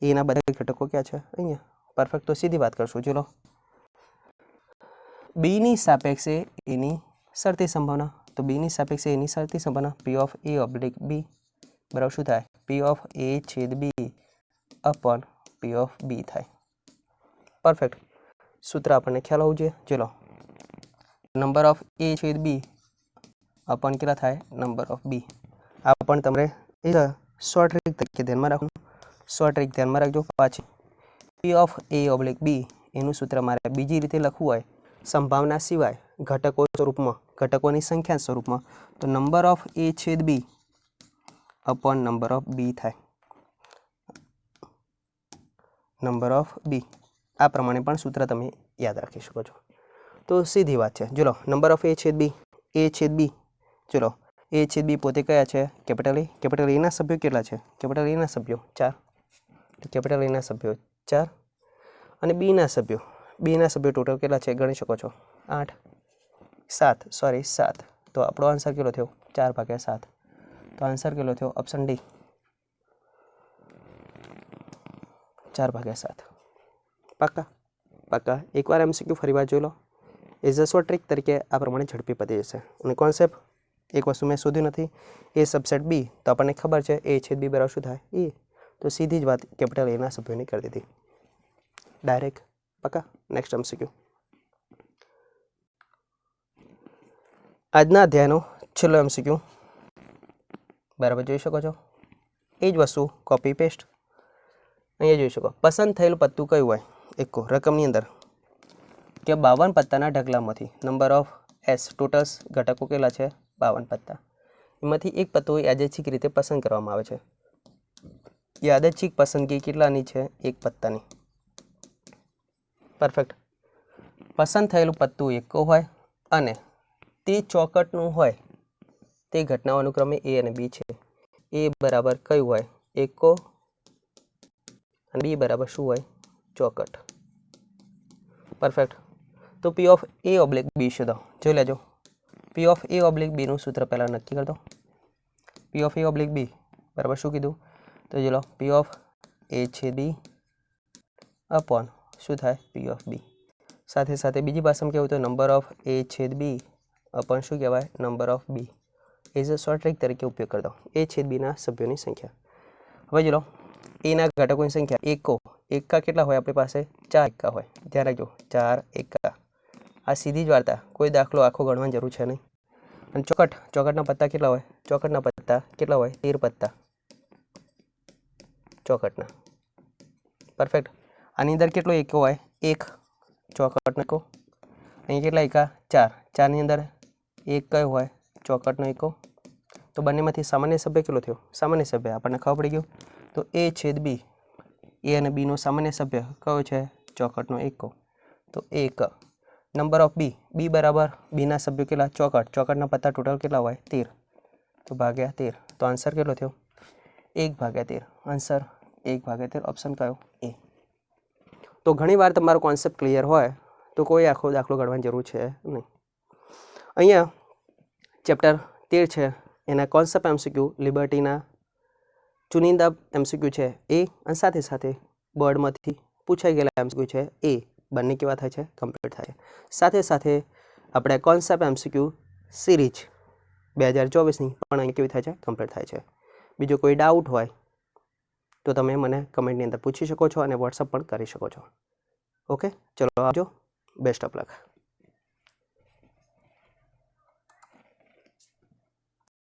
એના બધા ઘટકો ક્યાં છે? અહીંયા. પરફેક્ટ. તો સીધી વાત કરશું. ચલો બીની સાપેક્ષે એની શરતી સંભાવના. તો બીની સાપેક્ષે એની શરતી સંભાવના પી ઓફ એ ઓબ્લિક બી બરાબર શું થાય? પી ઓફ એ છેદ B upon P of B થાય. પરફેક્ટ. સૂત્ર આપણને ખ્યાલ હોવું જોઈએ. ચલો નંબર ઓફ એ છેદ બી અપોન કેટલા થાય? Number of B. આ પણ તમારે એ શોર્ટ ટ્રિક તરીકે ધ્યાનમાં રાખવું. શોર્ટ ટ્રિક ધ્યાનમાં રાખજો. પાછી પી ઓફ એ ઓબ્લિક બી એનું સૂત્ર મારે બીજી રીતે લખવું હોય સંભાવના સિવાય ઘટકો સ્વરૂપમાં, ઘટકોની સંખ્યા સ્વરૂપમાં, તો નંબર ઓફ એ છેદ B upon number of B થાય. Number of B. આ પ્રમાણે પણ સૂત્ર તમે યાદ રાખી શકો છો. તો સીધી વાત છે. ચલો નંબર ઓફ એ છેદ બી, એ છેદ બી, ચલો એ છેદ બી પોતે કયા છે? કેપિટલ એ. કેપિટલ એના સભ્યો કેટલા છે? કેપિટલ એના સભ્યો 4. તો કેપિટલ એના સભ્યો 4 અને બીના સભ્યો, બીના સભ્યો ટોટલ કેટલા છે? ગણી શકો છો 8, 7, સોરી 7. તો આપણો આન્સર કેટલો થયો? 4/7. તો આન્સર કેટલો થયો? Option D 4/7. પાક્કા? પાક્કા. એકવાર MCQ ફરી વાર જોઈ લો. એઝ અ શોર્ટ ટ્રિક તરીકે આ પ્રમાણે ઝડપી પતી જશે. અને કોન્સેપ્ટ એક વસ્તુ મેં શોધ્યું નથી, એ સબસેટ બી. તો આપણને ખબર છે એ છેદ બી બરાબર શું થાય? એ. તો સીધી જ વાત કેપિટલ એના સભ્યોની કરી દીધી ડાયરેક્ટ. પાક્કા? Next MCQ. આજના અધ્યાયનો છેલ્લો MCQ બરાબર જોઈ શકો છો. એ જ વસ્તુ કોપી પેસ્ટ અહીંયા જોઈ શકો. પસંદ થયેલું પત્તું કયું હોય? એકો રકમની અંદર કે 52 પત્તાના ઢગલામાંથી નંબર ઓફ એસ, ટોટલ્સ ઘટકો કેટલા છે? 52 પત્તા. એમાંથી એક પત્તો યાદચ્છિક રીતે પસંદ કરવામાં આવે છે. યાદચ્છિક પસંદગી કેટલાની છે? એક પત્તાની. પરફેક્ટ. પસંદ થયેલું પત્તું એકો હોય અને તે ચોકટનું હોય. તે ઘટનાઓ અનુક્રમે એ અને બી છે. એ બરાબર કયું હોય? એકો. અને બી બરાબર શું હોય? ચોકટ. પરફેક્ટ. તો પી ઓફ એ ઓબ્લિક બી શોધો. જોઈ લેજો. પી ઓફ એ ઓબ્લિક બીનું સૂત્ર પહેલાં નક્કી કરી દો. પી ઓફ એ ઓબ્લિક બી બરાબર શું કીધું? તો જો લો પી ઓફ એ છેદ બી અપોન શું થાય? P of B. સાથે સાથે બીજી ભાષામાં કહેવું તો નંબર ઓફ એ છેદ બી અપોન શું કહેવાય? Number of B. As a short trick તરીકે ઉપયોગ કરી દો. એ છેદ બીના સભ્યોની સંખ્યા. હવે જો લો એના ઘટકોની સંખ્યા એકો. એકા કેટલા હોય આપણી પાસે? 4 એકા હોય. ધ્યાન રાખજો 4 એકા. આ સીધી જ વાર્તા, કોઈ દાખલો આખો ગણવાની જરૂર છે નહીં. અને ચોકટ, ચોકટના પત્તા કેટલા હોય? ચોકટના પત્તા કેટલા હોય? 13 પત્તા ચોકટના. પરફેક્ટ. આની અંદર કેટલો એકો હોય? 1 ચોકટનો એકો. અહીં કેટલા એકા? 4. 4ની અંદર એક કયો હોય? ચોકટનો એકો. તો બંનેમાંથી સામાન્ય સભ્ય કેટલો થયો? સામાન્ય સભ્ય આપણને ખબર પડી ગયું. તો એ છેદ બી, એ અને બીનો સામાન્ય સભ્ય કયો છે? ચોકટનો એકો. તો 1. નંબર ઓફ બી, બી બરાબર બીના સભ્યો કેટલા? ચોકટ. ચોકટના પત્તા ટોટલ કેટલા હોય? 13. તો ભાગ્યા 13. તો આન્સર કેટલો થયો? 1/13. આન્સર 1/13 ઓપ્શન કયો એ. તો ઘણીવાર તમારો કોન્સેપ્ટ ક્લિયર હોય તો કોઈ આખો દાખલો ગણવાની જરૂર છે નહીં. અહીંયા ચેપ્ટર 13 છે એના કોન્સેપ્ટ MCQ લિબર્ટીના ચુનિંદા MCQ છે એ અને સાથે સાથે બોર્ડમાંથી પૂછાઈ ગયેલા MCQ છે એ બંને કેવા થાય છે કમ્પ્લીટ થાય છે. સાથે સાથે આપણે કોન્સેપ્ટ MCQ સિરીઝ 2024ની પણ અહીં કેવી થાય છે કમ્પ્લીટ થાય છે. બીજો કોઈ ડાઉટ હોય તો તમે મને કમેન્ટની અંદર પૂછી શકો છો અને વોટ્સઅપ પણ કરી શકો છો. ઓકે, ચલો આવજો. Best of luck.